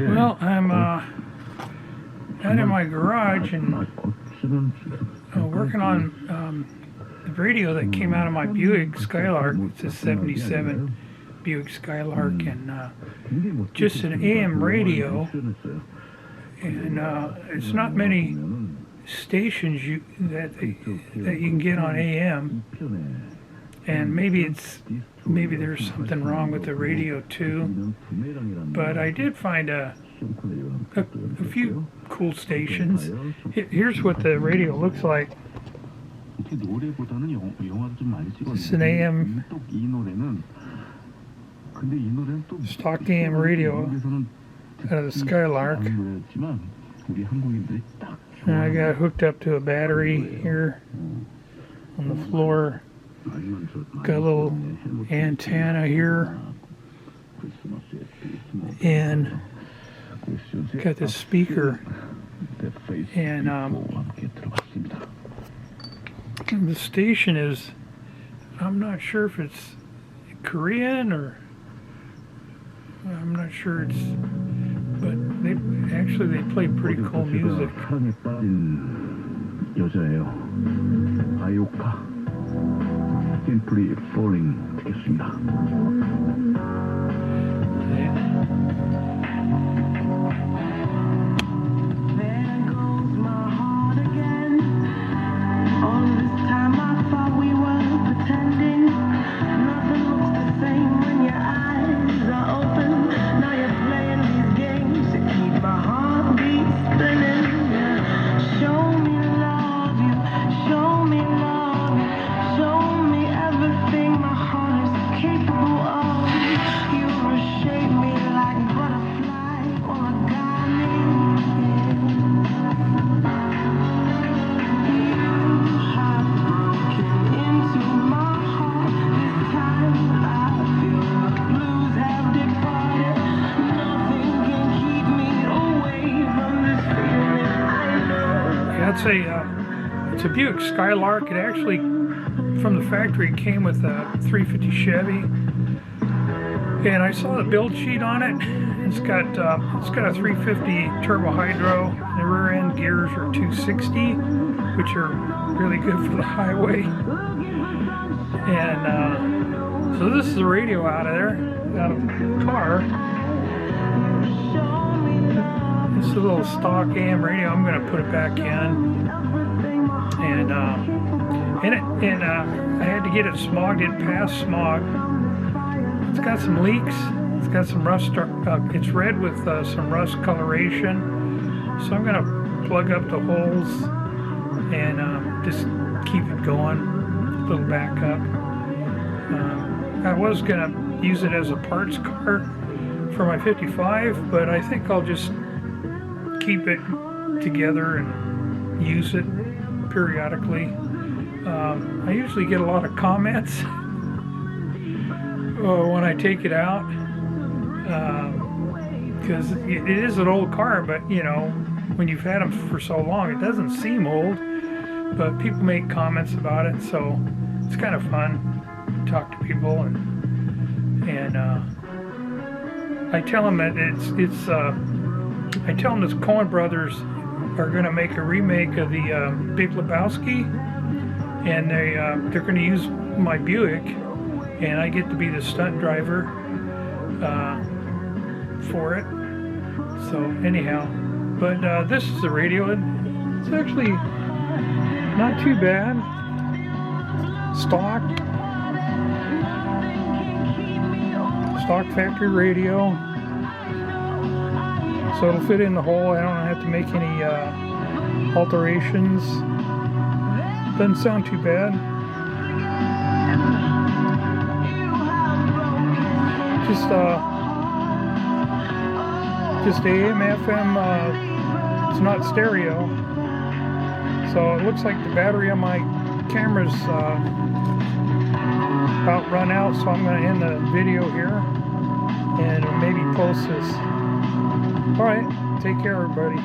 Well, I'm out in my garage and working on the radio that came out of my Buick Skylark. It's a 77 Buick Skylark, and just an AM radio, and it's not many stations that you can get on AM, and maybe there's something wrong with the radio too, but I did find a few cool stations. Here's what the radio looks like. It's an AM, stock AM radio out of the Skylark. And I got it hooked up to a battery here on the floor. Got a little antenna here, and got this speaker, and the station is, I'm not sure if it's Korean or I'm not sure it's, but they play pretty cool music. Simply falling 되겠습니다. It's a Buick Skylark. It actually, from the factory, came with a 350 Chevy, and I saw the build sheet on it. It's got a 350 turbo hydro. The rear end gears are 260, which are really good for the highway. And so this is the radio out of the car. It's a little stock AM radio. I'm going to put it back in, and I had to get it smogged. It passed smog. It's got some leaks. It's got some rust. It's red with some rust coloration. So I'm going to plug up the holes and just keep it going. A little backup. I was going to use it as a parts car for my 55, but I think I'll just keep it together and use it periodically. I usually get a lot of comments when I take it out, because it is an old car, but you know, when you've had them for so long, it doesn't seem old, but people make comments about it, so it's kind of fun to talk to people, and I tell them that I tell them the Coen brothers are going to make a remake of the Big Lebowski, and they're going to use my Buick, and I get to be the stunt driver for it. So anyhow, but this is the radio. It's actually not too bad. Stock factory radio. So it'll fit in the hole. I don't have to make any alterations. Doesn't sound too bad. Just AM, FM. It's not stereo. So it looks like the battery on my camera's about run out. So I'm going to end the video here and maybe post this. All right, take care, everybody.